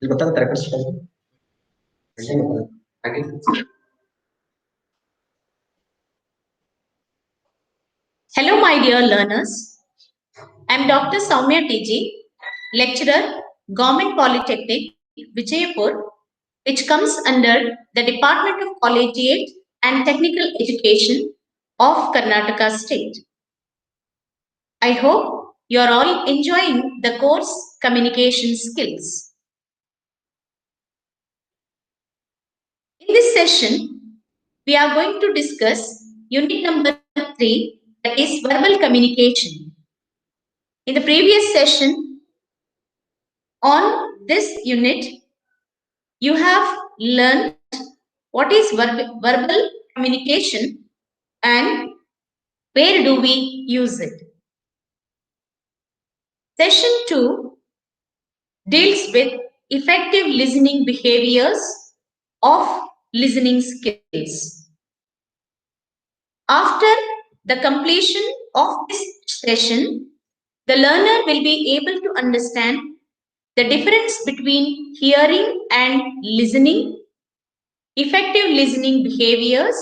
ಇಲ್ಲಿ ಗೊತ್ತಾಗುತ್ತೆ ರೆಕಾರ್ಡ್ಸ್ ಹಾಗೆ. Hello, my dear learners. I am Dr. Soumya TG, lecturer, Government Polytechnic, Vijayapur, which comes under the Department of Collegiate and Technical Education of Karnataka State. I hope you are all enjoying the course Communication Skills. In this session, we are going to discuss unit number 3, that is verbal communication. In the previous session, on this unit, you have learned what is verbal communication and where do we use it. Session 2 deals with effective listening behaviors of listening skills. After the completion of this session, the learner will be able to understand the difference between hearing and listening, effective listening behaviors,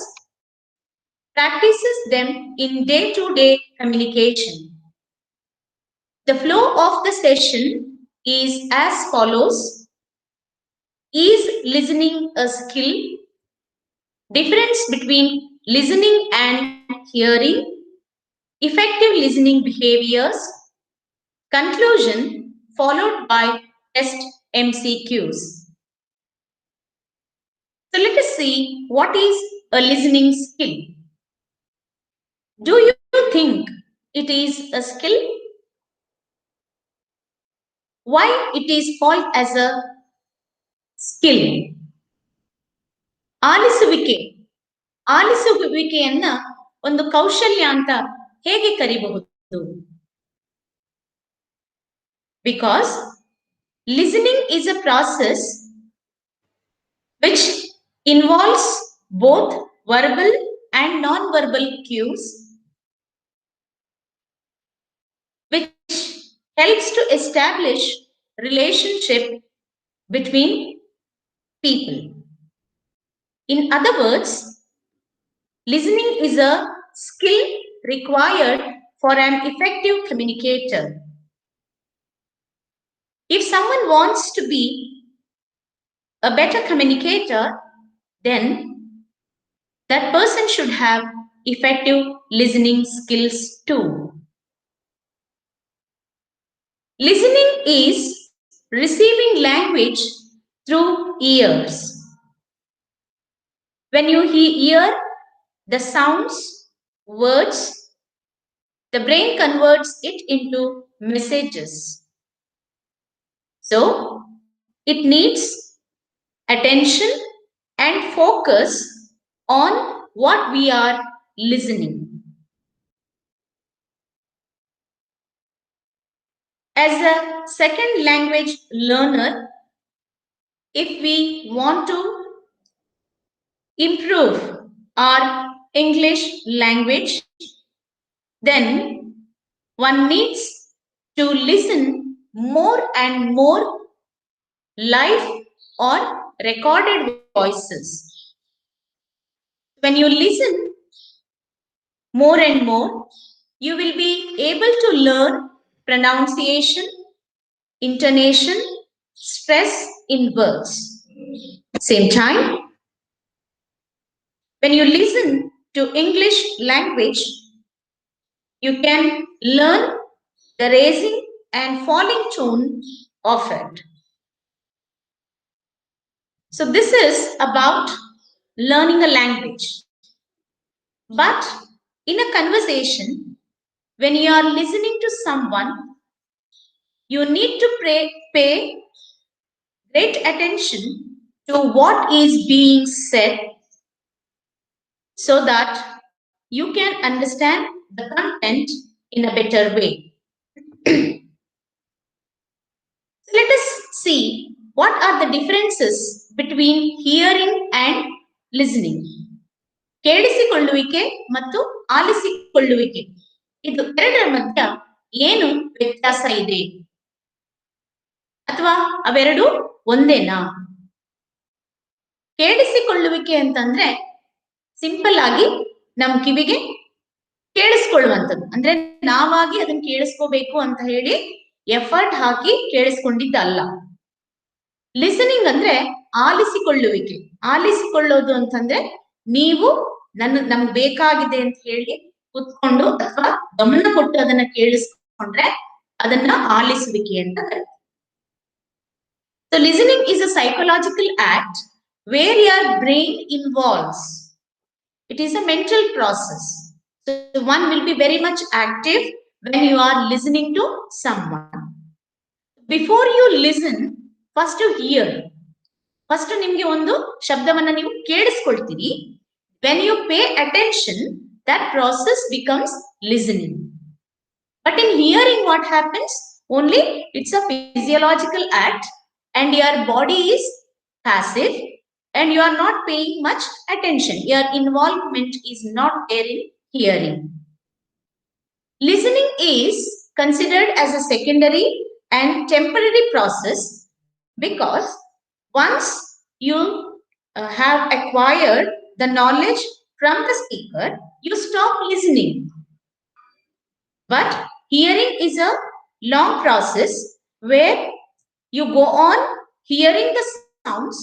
practices them in day-to-day communication. The flow of the session is as follows. Is listening a skill? Difference between listening and hearing, effective listening behaviors, conclusion followed by test MCQs. So let us see what is a listening skill. Do you think it is a skill? Why it is called as a skill? ಆಲಿಸುವಿಕೆಯನ್ನ ಒಂದು ಕೌಶಲ್ಯ ಅಂತ ಹೇಗೆ ಕರಿಬಹುದು? Because listening is a process which involves both verbal and non-verbal cues, which helps to establish relationship between people. In other words, listening is a skill required for an effective communicator. If someone wants to be a better communicator, then that person should have effective listening skills too. Listening is receiving language through ears. When you hear the sounds, words, the brain converts it into messages. So, it needs attention and focus on what we are listening. As a second language learner, if we want to improve our English language, then one needs to listen more and more live or recorded voices. When you listen more and more, you will be able to learn pronunciation, intonation, stress in words. Same time, when you listen to English language, you can learn the raising and falling tone of it. So this is about learning a language. But in a conversation, when you are listening to someone, you need to pay great attention to what is being said so that you can understand the content in a better way. So let us see what are the differences between hearing and listening. ಕೇಳಿಸಿಕೊಳ್ಳುವಿಕೆ ಮತ್ತು ಆಲಿಸಿಕೊಳ್ಳುವಿಕೆ, ಇದು ಎರಡರ ಮಧ್ಯ ಏನು ವ್ಯತ್ಯಾಸ ಇದೆ ಅಥವಾ ಅವೆರಡು ಒಂದೇನಾ? ಕೇಳಿಸಿಕೊಳ್ಳುವಿಕೆ ಅಂತಂದ್ರೆ ಸಿಂಪಲ್ ಆಗಿ ನಮ್ ಕಿವಿಗೆ ಕೇಳಿಸ್ಕೊಳ್ಳುವಂಥದ್ದು. ಅಂದ್ರೆ ನಾವಾಗಿ ಅದನ್ನ ಕೇಳಿಸ್ಕೋಬೇಕು ಅಂತ ಹೇಳಿ ಎಫರ್ಟ್ ಹಾಕಿ ಕೇಳಿಸ್ಕೊಂಡಿದ್ದಲ್ಲ. ಲಿಸನಿಂಗ್ ಅಂದ್ರೆ ಆಲಿಸಿಕೊಳ್ಳುವಿಕೆ. ಆಲಿಸಿಕೊಳ್ಳೋದು ಅಂತಂದ್ರೆ ನೀವು ನಮ್ಗೆ ಬೇಕಾಗಿದೆ ಅಂತ ಹೇಳಿ ಕುತ್ಕೊಂಡು ಅಥವಾ ಗಮನ ಕೊಟ್ಟು ಅದನ್ನ ಕೇಳಿಸ್ಕೊಂಡ್ರೆ ಅದನ್ನ ಆಲಿಸುವಿಕೆ ಅಂತ ಕರೀತಾರೆ. So listening is a psychological act where your brain involves. It is a mental process. So one will be very much active when you are listening to someone. Before you listen, first you hear. First ನಿಮ್ಗೆ ಒಂದು ಶಬ್ದವನ್ನ ನೀವು ಕೇಳಿಸ್ಕೊಳ್ತೀರಿ. When you pay attention, that process becomes listening. But in hearing, what happens? Only it's a physiological act and your body is passive and you are not paying much attention. Your involvement is not there in hearing. Listening is considered as a secondary and temporary process because once you have acquired the knowledge from the speaker, you stop listening. But hearing is a long process where you go on hearing the sounds,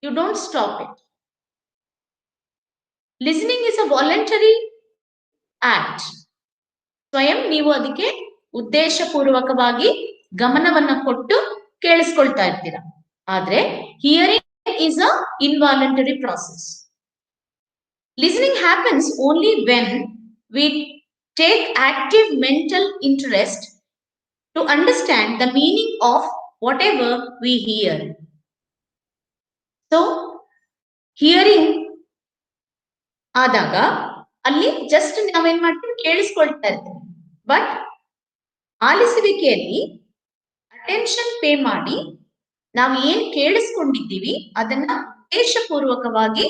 you don't stop it. Listening is a voluntary act. ಸ್ವಯಂ ನೀವು ಅದಕ್ಕೆ ಉದ್ದೇಶಪೂರ್ವಕವಾಗಿ ಗಮನವನ್ನ ಕೊಟ್ಟು ಕೇಳಿಸ್ಕೊಳ್ತಾ ಇರ್ತೀರಾ. ಆದ್ರೆ hearing is a involuntary process. Listening happens only when we take active mental interest to understand the meaning of whatever we hear. So, hearing ಆದಾಗ ಅಲ್ಲಿ just ನಾವೇನ್ ಮಾಡ್ತೀವಿ, ಕೇಳಿಸ್ಕೊಳ್ತಾ ಇರ್ತೀವಿ. ಬಟ್ ಆಲಿಸುವಿಕೆಯಲ್ಲಿ ಅಟೆನ್ಷನ್ ಪೇ ಮಾಡಿ ನಾವು ಏನ್ ಕೇಳಿಸ್ಕೊಂಡಿದ್ದೀವಿ ಅದನ್ನ ಉದ್ದೇಶಪೂರ್ವಕವಾಗಿ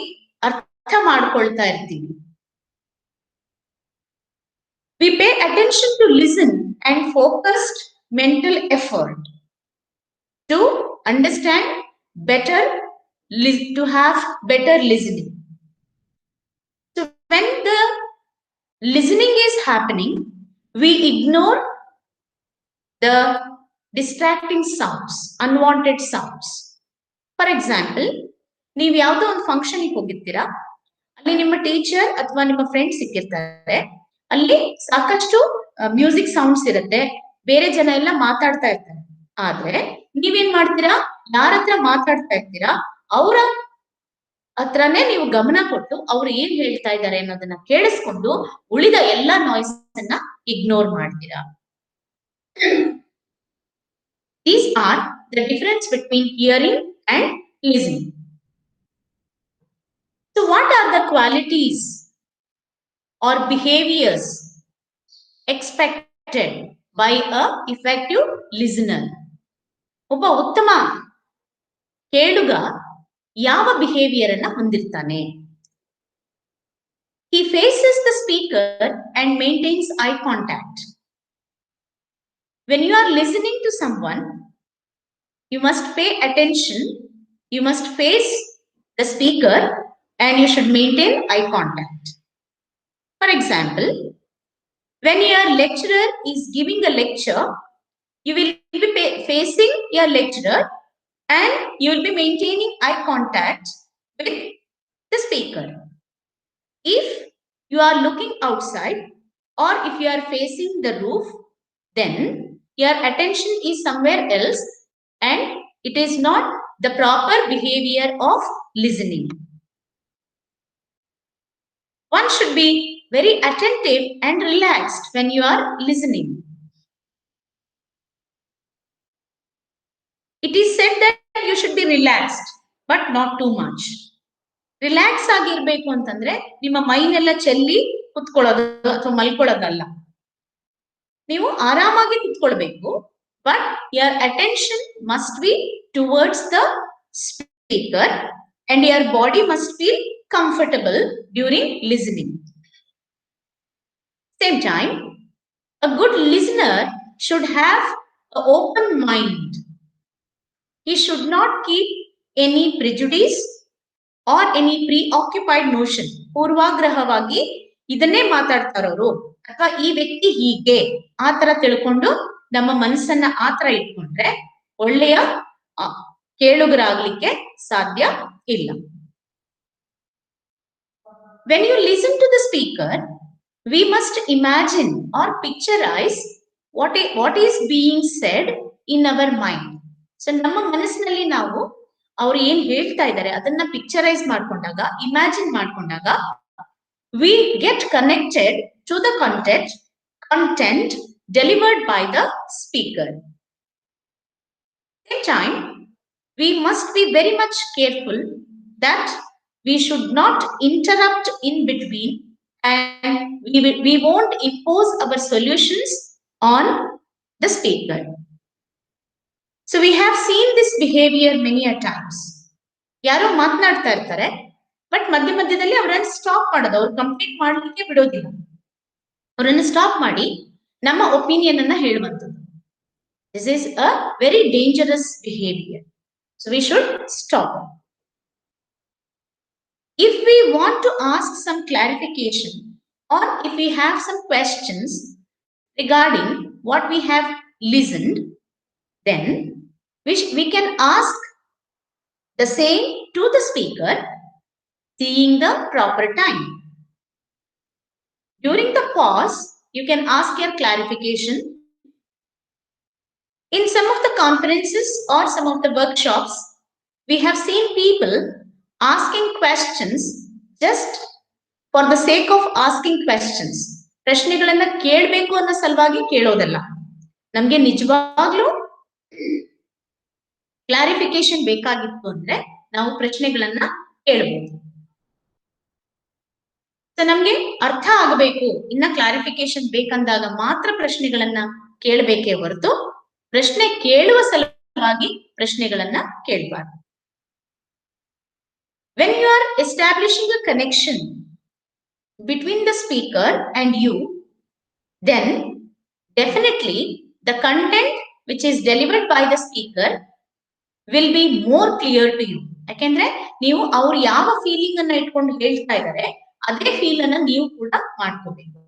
ಅರ್ಥ ಮಾಡ್ಕೊಳ್ತಾ ಇರ್ತೀವಿ. We pay attention to listen and focused mental effort to understand better, to have better listening. So when the listening is happening, we ignore the distracting sounds, unwanted sounds. For example, ನೀವು ಯಾವುದೋ ಒಂದು ಫಂಕ್ಷನ್ಗೆ ಹೋಗಿರ್ತೀರಾ, ಅಲ್ಲಿ ನಿಮ್ಮ teacher ಅಥವಾ ನಿಮ್ಮ friend ಸಿಕ್ಕಿರ್ತಾರೆ, ಅಲ್ಲಿ ಸಾಕಷ್ಟು ಮ್ಯೂಸಿಕ್ ಸೌಂಡ್ಸ್ ಇರುತ್ತೆ, ಬೇರೆ ಜನ ಎಲ್ಲ ಮಾತಾಡ್ತಾ ಇರ್ತಾರೆ. ಆದ್ರೆ ನೀವೇನ್ ಮಾಡ್ತೀರಾ, ಯಾರ ಹತ್ರ ಮಾತಾಡ್ತಾ ಇರ್ತೀರಾ ಅವರ ಹತ್ರನೇ ನೀವು ಗಮನ ಕೊಟ್ಟು ಅವ್ರು ಏನ್ ಹೇಳ್ತಾ ಇದ್ದಾರೆ ಅನ್ನೋದನ್ನ ಕೇಳಿಸ್ಕೊಂಡು ಉಳಿದ ಎಲ್ಲಾ ನಾಯ್ಸ್ ಅನ್ನ ಇಗ್ನೋರ್ ಮಾಡ್ತೀರಾ. These are the difference between hearing and listening. So what are the qualities or behaviors expected by a effective listener? ಒಬ್ಬ ಉತ್ತಮ ಕೇಳುಗ ಯಾವ ಬಿಹೇವಿಯರ್ ಅನ್ನ ಹೊಂದಿರ್ತಾನೆ? He faces the speaker and maintains eye contact. When you are listening to someone, you must pay attention, you must face the speaker and you should maintain eye contact. For example, when your lecturer is giving a lecture, you will be facing your lecturer and you will be maintaining eye contact with the speaker. If you are looking outside or if you are facing the roof, then your attention is somewhere else and it is not the proper behavior of listening. One should be very attentive and relaxed when you are listening. It is said that you should be relaxed, but not too much. Relax ಆಗಿರ್ಬೇಕು ಅಂತಂದ್ರೆ ನಿಮ್ಮ ಮೈನೆಲ್ಲ ಚೆಲ್ಲಿ ಕುತ್ಕೊಳ್ಳೋದು ಅಥವಾ ಮಲ್ಕೊಳ್ಳೋದಲ್ಲ. ನೀವು ಆರಾಮಾಗಿ ಕುತ್ಕೊಳ್ಬೇಕು, but your attention must be towards the speaker and your body must feel comfortable during listening. Same time, a good listener should have an open mind. he should not keep any prejudice or any preoccupied notion. ಪೂರ್ವಾಗ್ರಹವಾಗಿ ಇದನ್ನೇ ಮಾತಾಡ್ತಾರವರು ಅಥವಾ ಈ ವ್ಯಕ್ತಿ ಹೀಗೆ ಆ ತರ ತಿಳ್ಕೊಂಡು ನಮ್ಮ ಮನಸ್ಸನ್ನ ಆ ತರ ಇಟ್ಕೊಂಡ್ರೆ ಒಳ್ಳೆಯ ಕೇಳುಗರಾಗ್ಲಿಕ್ಕೆ ಸಾಧ್ಯ ಇಲ್ಲ. When you listen to the speaker, we must imagine or picturize what is being said in our mind. So ನಮ್ಮ ಮನಸ್ಸಿನಲ್ಲಿ ನಾವು ಅವರು ಏನ್ ಹೇಳ್ತಾ ಇದ್ದಾರೆ ಅದನ್ನ ಪಿಕ್ಚರೈಸ್ ಮಾಡ್ಕೊಂಡಾಗ, ಇಮ್ಯಾಜಿನ್ ಮಾಡ್ಕೊಂಡಾಗ, we get connected to the content delivered by the speaker. At the same time, we must be very much careful that we should not interrupt in between, and we won't impose our solutions on the speaker. So we have seen this behavior many a times. ಯಾರೋ ಮಾತನಾಡ್ತಾ ಇರ್ತಾರೆ, but ಮಧ್ಯ ಮಧ್ಯದಲ್ಲಿ ಅವರನ್ನು stop ಮಾಡೋದು, ಅವ್ರು complete ಮಾಡ್ಲಿಕ್ಕೆ ಬಿಡೋದಿಲ್ಲ. ಅವರನ್ನು ಸ್ಟಾಪ್ ಮಾಡಿ ನಮ್ಮ ಒಪಿನಿಯನ್ ಅನ್ನ ಹೇಳುವಂಥದ್ದು. This is a very dangerous behavior. So we should stop. If we want to ask some clarification or if we have some questions regarding what we have listened, then we can ask the same to the speaker, seeing the proper time. During the pause, you can ask your clarification. In some of the conferences or some of the workshops, we have seen people asking questions just for the sake of asking questions. ಪ್ರಶ್ನೆಗಳನ್ನ ಕೇಳಬೇಕು ಅನ್ನೋ ಸಲುವಾಗಿ ಕೇಳೋದಲ್ಲ. ನಮ್ಗೆ ನಿಜವಾಗ್ಲೂ clarification ಬೇಕಾಗಿತ್ತು ಅಂದ್ರೆ ನಾವು ಪ್ರಶ್ನೆಗಳನ್ನ ಕೇಳಬಹುದು. ನಮ್ಗೆ ಅರ್ಥ ಆಗಬೇಕು, ಇನ್ನ ಕ್ಲಾರಿಫಿಕೇಶನ್ ಬೇಕಂದಾಗ ಮಾತ್ರ ಪ್ರಶ್ನೆಗಳನ್ನ ಕೇಳಬೇಕೇ ಹೊರತು ಪ್ರಶ್ನೆ ಕೇಳುವ ಸಲುವಾಗಿ ಪ್ರಶ್ನೆಗಳನ್ನ ಕೇಳಬಾರ್ದು. When you are establishing a connection between the speaker and you, then definitely the content which is delivered by the speaker will be more clear to you. ಯಾಕೆಂದ್ರೆ ನೀವು ಅವ್ರು ಯಾವ ಫೀಲಿಂಗ್ ಅನ್ನ ಇಟ್ಕೊಂಡು ಹೇಳ್ತಾ ಇದ್ದಾರೆ ಅದೇ ಫೀಲ್ ಅನ್ನ ನೀವು ಕೂಡ ಮಾಡ್ಕೋಬೇಕು.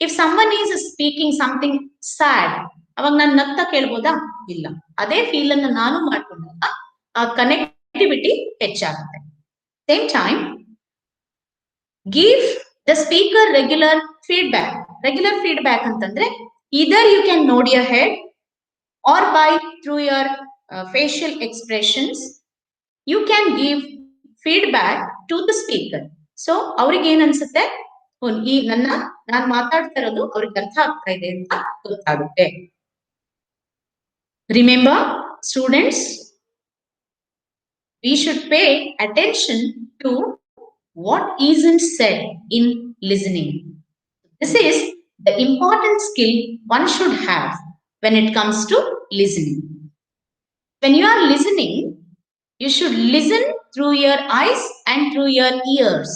If someone is speaking something sad, ಅವಾಗ ನಾನು ನಗ್ತಾ ಕೇಳ್ಬೋದಾ? ಇಲ್ಲ. ಅದೇ ಫೀಲ್ ಅನ್ನ ನಾನು ಮಾಡ್ಕೊಂಡಾಗ ಆ ಕನೆಕ್ಟಿವಿಟಿ ಹೆಚ್ಚಾಗುತ್ತೆ. Same time, give the speaker regular feedback. Regular feedback ಅಂತಂದ್ರೆ either you can nod your head or by through your facial expressions you can give feedback to the speaker. So ಅವ್ರಿಗೆ ಏನ್ ಅನ್ಸುತ್ತೆ, ಈ ನಾನು ಮಾತಾಡ್ತಾ ಇರೋದು ಅವ್ರಿಗೆ ಅರ್ಥ ಆಗ್ತಾ ಇದೆ ಅಂತ ಗೊತ್ತಾಗುತ್ತೆ. Remember, students, we should pay attention to what isn't said in listening. This is the important skill one should have when it comes to listening. When you are listening, you should listen through your eyes and through your ears.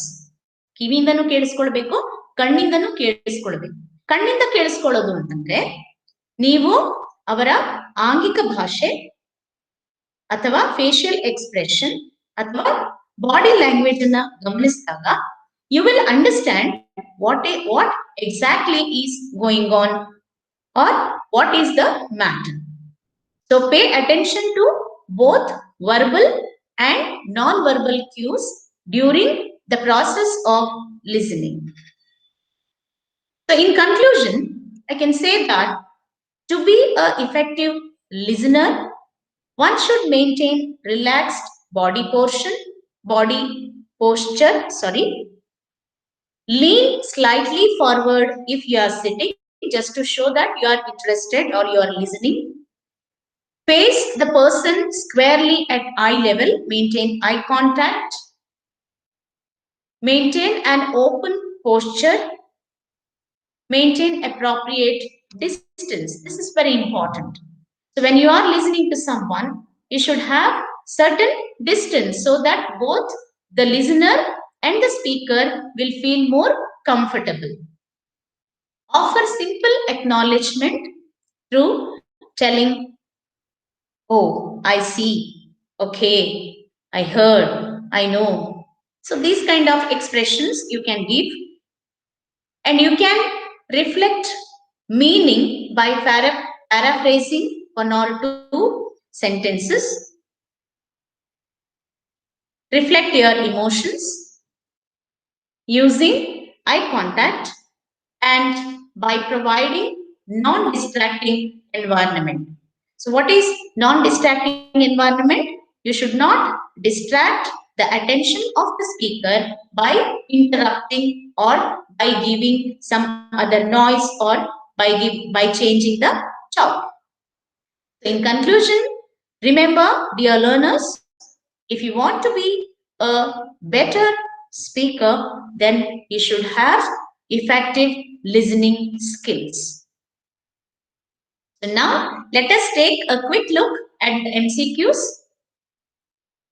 ಕಿವಿಯಿಂದನೂ ಕೇಳಿಸ್ಕೊಳ್ಬೇಕು, ಕಣ್ಣಿಂದನೂ ಕೇಳಿಸ್ಕೊಳ್ಬೇಕು. ಕಣ್ಣಿಂದ ಕೇಳಿಸ್ಕೊಳ್ಳೋದು ಅಂತಂದ್ರೆ ನೀವು ಅವರ ಆಂಗಿಕ ಭಾಷೆ ಅಥವಾ facial expression ಅಥವಾ body language ಅನ್ನ ಗಮನಿಸಿದಾಗ you will understand what exactly is going on or what is the matter. So pay attention to both verbal and non-verbal cues during the process of listening. So in conclusion, I can say that to be an effective listener, one should maintain relaxed body posture, lean slightly forward if you are sitting, just to show that you are interested or you are listening. Face the person squarely at eye level, maintain eye contact, maintain an open posture, maintain appropriate distance. This is very important. So when you are listening to someone, you should have certain distance so that both the listener and the speaker will feel more comfortable. Offer simple acknowledgement through telling Oh, I see. Okay. I heard. I know. So these kind of expressions you can give, and you can reflect meaning by paraphrasing one or two sentences. Reflect your emotions using eye contact and by providing non-distracting environment. So what is non-distracting environment? You should not distract the attention of the speaker by interrupting or by giving some other noise or by changing the topic. So in conclusion, remember, dear learners, if you want to be a better speaker, then you should have effective listening skills. So now let us take a quick look at the MCQs.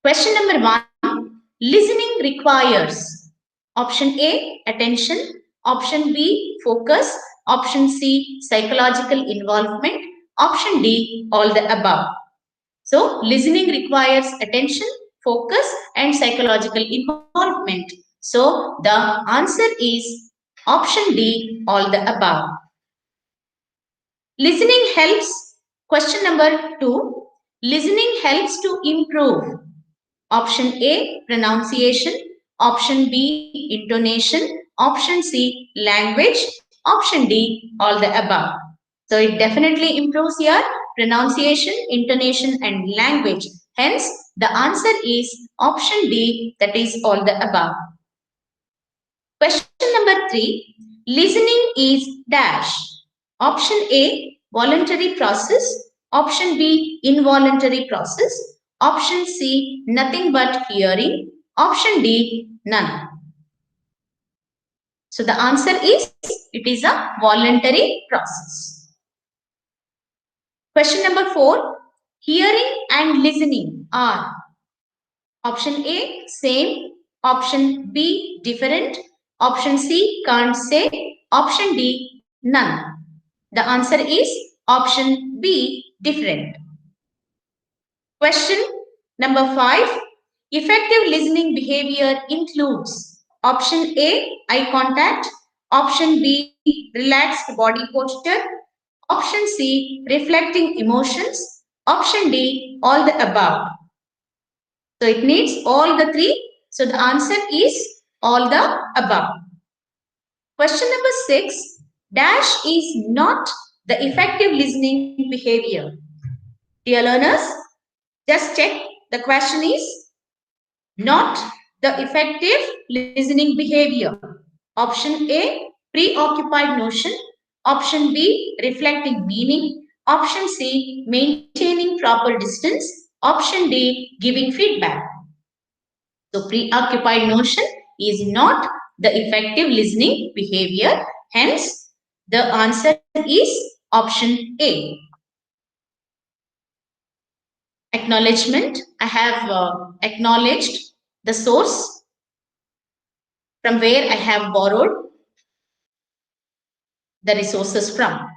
Question number 1, listening requires option A, attention, option B, focus, option C, psychological involvement, option D, all the above. So, listening requires attention, focus, and psychological involvement. So, the answer is option D, all the above. Listening helps, question number 2, listening helps to improve. Option A, pronunciation. Option B, intonation. Option C, language. Option D, all the above. So it definitely improves your pronunciation, intonation, and language. Hence, the answer is option D, that is all the above. Question number 3, listening is dash. Option A, voluntary process. Option B, involuntary process. Option C, nothing but hearing. Option D, none. So the answer is, it is a voluntary process. Question number 4, hearing and listening are option A, same. Option B, different. Option C, can't say. Option D, none. The answer is option B, different. Question number 5. Effective listening behavior includes option A, eye contact. Option B, relaxed body posture. Option C, reflecting emotions. Option D, all the above. So it needs all the three. So the answer is all the above. Question number 6. Dash is not the effective listening behavior. Dear learners, just check. The question is not the effective listening behavior. Option A, preoccupied notion. Option B, reflecting meaning. Option C, maintaining proper distance. Option D, giving feedback. So preoccupied notion is not the effective listening behavior. Hence, the answer is option A. Acknowledgement. I have acknowledged the source from where I have borrowed the resources from.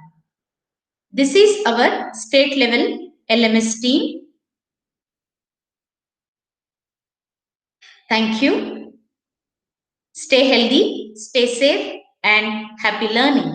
This is our state level LMS team. Thank you. Stay healthy, stay safe, and happy learning.